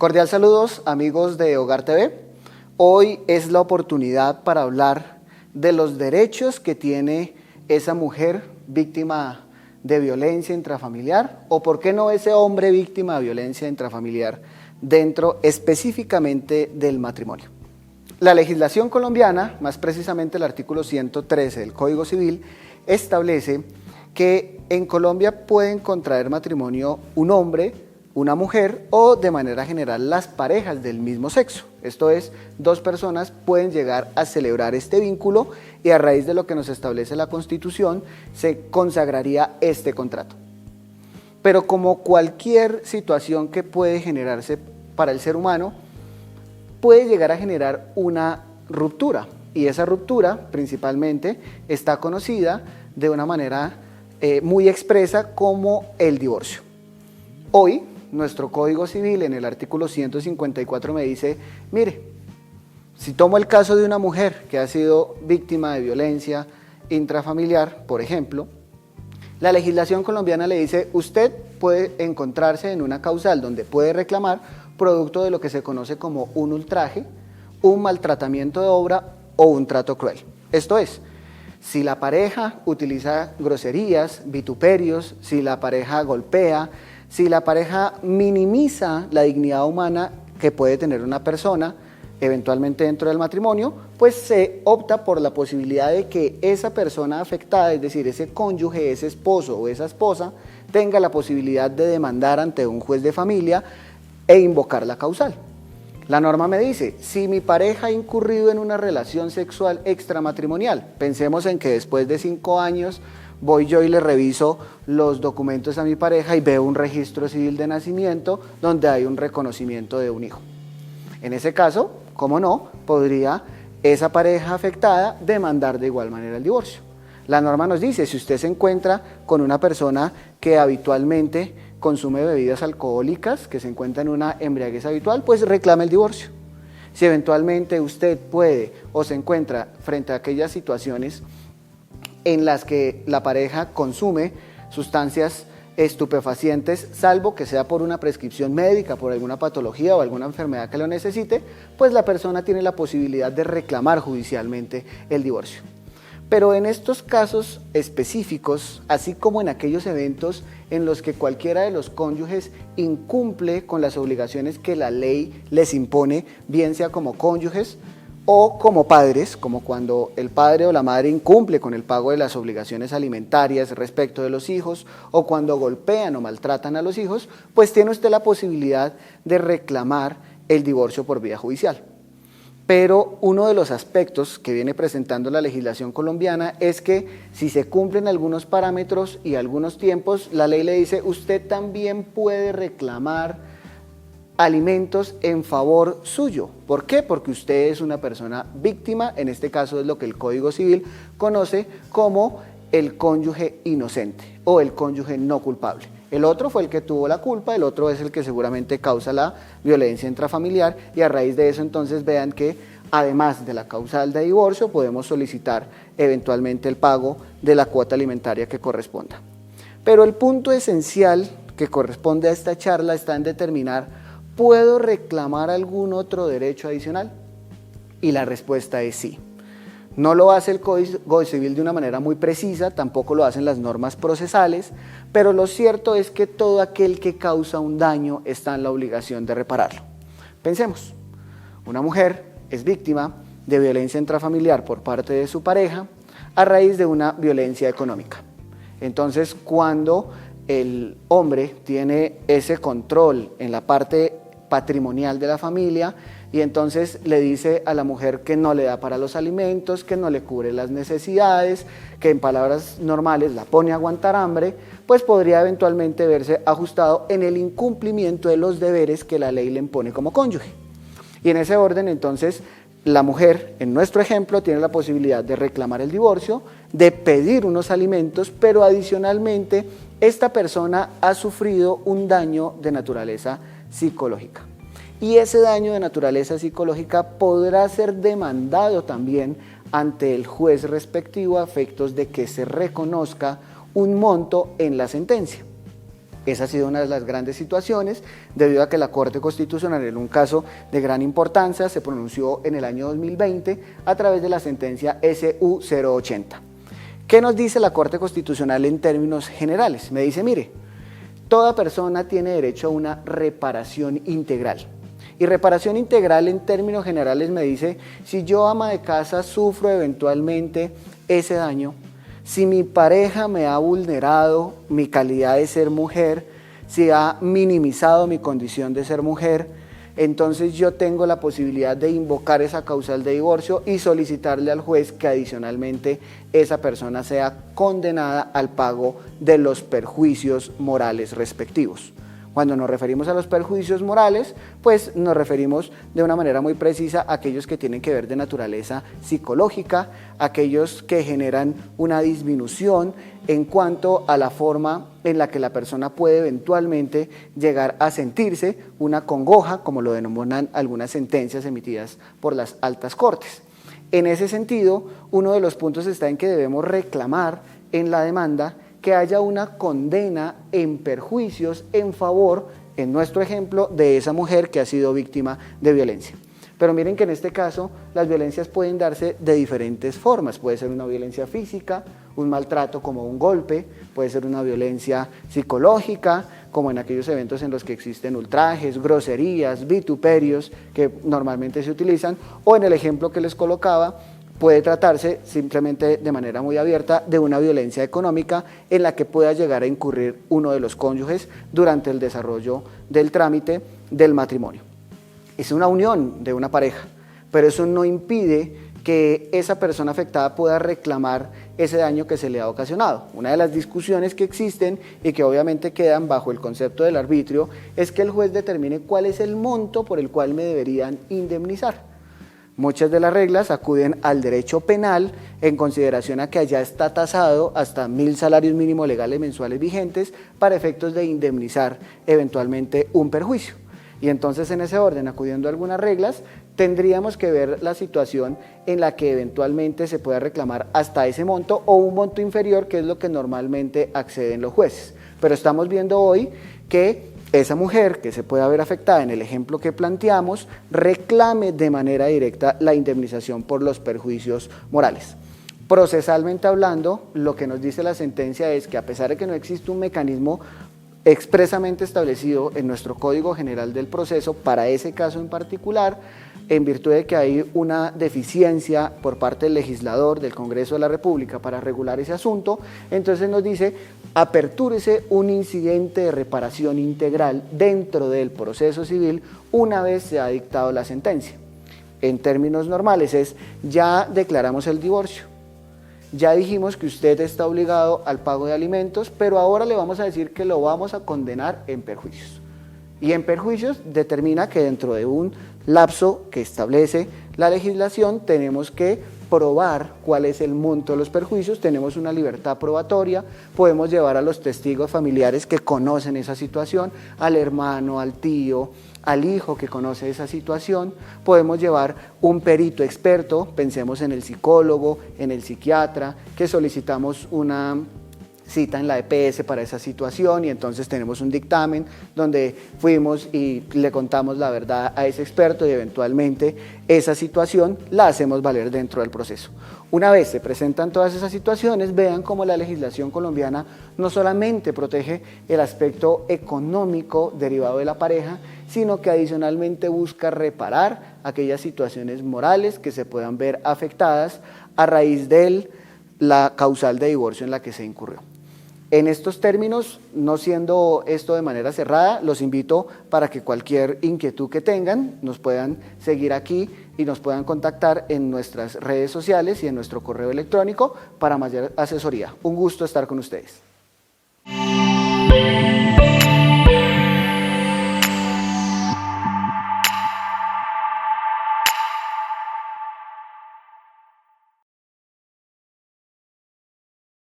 Cordial saludos, amigos de Hogar TV. Hoy es la oportunidad para hablar de los derechos que tiene esa mujer víctima de violencia intrafamiliar, o por qué no ese hombre víctima de violencia intrafamiliar dentro específicamente del matrimonio. La legislación colombiana, más precisamente el artículo 113 del Código Civil, establece que en Colombia pueden contraer matrimonio un hombre, una mujer o de manera general las parejas del mismo sexo. Esto es, dos personas pueden llegar a celebrar este vínculo y a raíz de lo que nos establece la Constitución se consagraría este contrato. Pero como cualquier situación que puede generarse para el ser humano, puede llegar a generar una ruptura, y esa ruptura principalmente está conocida de una manera muy expresa como el divorcio. Hoy, nuestro Código Civil en el artículo 154 me dice, mire, si tomo el caso de una mujer que ha sido víctima de violencia intrafamiliar, por ejemplo, la legislación colombiana le dice, usted puede encontrarse en una causal donde puede reclamar producto de lo que se conoce como un ultraje, un maltratamiento de obra o un trato cruel. Esto es, si la pareja utiliza groserías, vituperios, si la pareja golpea, si la pareja minimiza la dignidad humana que puede tener una persona, eventualmente dentro del matrimonio, pues se opta por la posibilidad de que esa persona afectada, es decir, ese cónyuge, ese esposo o esa esposa, tenga la posibilidad de demandar ante un juez de familia e invocar la causal. La norma me dice, si mi pareja ha incurrido en una relación sexual extramatrimonial, pensemos en que después de 5 años voy yo y le reviso los documentos a mi pareja y veo un registro civil de nacimiento donde hay un reconocimiento de un hijo. En ese caso, ¿cómo no?, podría esa pareja afectada demandar de igual manera el divorcio. La norma nos dice, si usted se encuentra con una persona que habitualmente consume bebidas alcohólicas, que se encuentra en una embriaguez habitual, pues reclame el divorcio. Si eventualmente usted puede o se encuentra frente a aquellas situaciones en las que la pareja consume sustancias estupefacientes, salvo que sea por una prescripción médica, por alguna patología o alguna enfermedad que lo necesite, pues la persona tiene la posibilidad de reclamar judicialmente el divorcio. Pero en estos casos específicos, así como en aquellos eventos en los que cualquiera de los cónyuges incumple con las obligaciones que la ley les impone, bien sea como cónyuges o como padres, como cuando el padre o la madre incumple con el pago de las obligaciones alimentarias respecto de los hijos, o cuando golpean o maltratan a los hijos, pues tiene usted la posibilidad de reclamar el divorcio por vía judicial. Pero uno de los aspectos que viene presentando la legislación colombiana es que si se cumplen algunos parámetros y algunos tiempos, la ley le dice, usted también puede reclamar alimentos en favor suyo. ¿Por qué? Porque usted es una persona víctima, en este caso es lo que el Código Civil conoce como el cónyuge inocente o el cónyuge no culpable. El otro fue el que tuvo la culpa, el otro es el que seguramente causa la violencia intrafamiliar, y a raíz de eso entonces vean que además de la causal de divorcio podemos solicitar eventualmente el pago de la cuota alimentaria que corresponda. Pero el punto esencial que corresponde a esta charla está en determinar, ¿puedo reclamar algún otro derecho adicional? Y la respuesta es sí. No lo hace el Código Civil de una manera muy precisa, tampoco lo hacen las normas procesales, pero lo cierto es que todo aquel que causa un daño está en la obligación de repararlo. Pensemos, una mujer es víctima de violencia intrafamiliar por parte de su pareja a raíz de una violencia económica. Entonces, cuando el hombre tiene ese control en la parte patrimonial de la familia, y entonces le dice a la mujer que no le da para los alimentos, que no le cubre las necesidades, que en palabras normales la pone a aguantar hambre, pues podría eventualmente verse ajustado en el incumplimiento de los deberes que la ley le impone como cónyuge. Y en ese orden entonces la mujer, en nuestro ejemplo, tiene la posibilidad de reclamar el divorcio, de pedir unos alimentos, pero adicionalmente esta persona ha sufrido un daño de naturaleza psicológica. Y ese daño de naturaleza psicológica podrá ser demandado también ante el juez respectivo a efectos de que se reconozca un monto en la sentencia. Esa ha sido una de las grandes situaciones, debido a que la Corte Constitucional, en un caso de gran importancia, se pronunció en el año 2020 a través de la sentencia SU 080. ¿Qué nos dice la Corte Constitucional en términos generales? Me dice, mire, toda persona tiene derecho a una reparación integral. Y reparación integral en términos generales me dice, si yo, ama de casa, sufro eventualmente ese daño, si mi pareja me ha vulnerado mi calidad de ser mujer, si ha minimizado mi condición de ser mujer, entonces yo tengo la posibilidad de invocar esa causal de divorcio y solicitarle al juez que adicionalmente esa persona sea condenada al pago de los perjuicios morales respectivos. Cuando nos referimos a los perjuicios morales, pues nos referimos de una manera muy precisa a aquellos que tienen que ver de naturaleza psicológica, aquellos que generan una disminución en cuanto a la forma en la que la persona puede eventualmente llegar a sentirse, una congoja, como lo denominan algunas sentencias emitidas por las altas cortes. En ese sentido, uno de los puntos está en que debemos reclamar en la demanda que haya una condena en perjuicios en favor, en nuestro ejemplo, de esa mujer que ha sido víctima de violencia. Pero miren que en este caso las violencias pueden darse de diferentes formas. Puede ser una violencia física, un maltrato como un golpe, puede ser una violencia psicológica, como en aquellos eventos en los que existen ultrajes, groserías, vituperios que normalmente se utilizan, o en el ejemplo que les colocaba, puede tratarse simplemente de manera muy abierta de una violencia económica en la que pueda llegar a incurrir uno de los cónyuges durante el desarrollo del trámite del matrimonio. Es una unión de una pareja, pero eso no impide que esa persona afectada pueda reclamar ese daño que se le ha ocasionado. Una de las discusiones que existen y que obviamente quedan bajo el concepto del arbitrio es que el juez determine cuál es el monto por el cual me deberían indemnizar. Muchas de las reglas acuden al derecho penal en consideración a que allá está tasado hasta 1.000 salarios mínimos legales mensuales vigentes para efectos de indemnizar eventualmente un perjuicio. Y entonces en ese orden, acudiendo a algunas reglas, tendríamos que ver la situación en la que eventualmente se pueda reclamar hasta ese monto o un monto inferior, que es lo que normalmente acceden los jueces. Pero estamos viendo hoy que esa mujer que se pueda ver afectada en el ejemplo que planteamos reclame de manera directa la indemnización por los perjuicios morales. Procesalmente hablando, lo que nos dice la sentencia es que a pesar de que no existe un mecanismo expresamente establecido en nuestro Código General del Proceso para ese caso en particular, en virtud de que hay una deficiencia por parte del legislador del Congreso de la República para regular ese asunto, entonces nos dice, apertúrese un incidente de reparación integral dentro del proceso civil una vez se ha dictado la sentencia. En términos normales es, ya declaramos el divorcio, ya dijimos que usted está obligado al pago de alimentos, pero ahora le vamos a decir que lo vamos a condenar en perjuicios. Y en perjuicios determina que dentro de un lapso que establece la legislación tenemos que probar cuál es el monto de los perjuicios, tenemos una libertad probatoria, podemos llevar a los testigos familiares que conocen esa situación, al hermano, al tío, al hijo que conoce esa situación, podemos llevar un perito experto, pensemos en el psicólogo, en el psiquiatra, que solicitamos una cita en la EPS para esa situación y entonces tenemos un dictamen donde fuimos y le contamos la verdad a ese experto y eventualmente esa situación la hacemos valer dentro del proceso. Una vez se presentan todas esas situaciones, vean cómo la legislación colombiana no solamente protege el aspecto económico derivado de la pareja, sino que adicionalmente busca reparar aquellas situaciones morales que se puedan ver afectadas a raíz de la causal de divorcio en la que se incurrió. En estos términos, no siendo esto de manera cerrada, los invito para que cualquier inquietud que tengan nos puedan seguir aquí y nos puedan contactar en nuestras redes sociales y en nuestro correo electrónico para mayor asesoría. Un gusto estar con ustedes.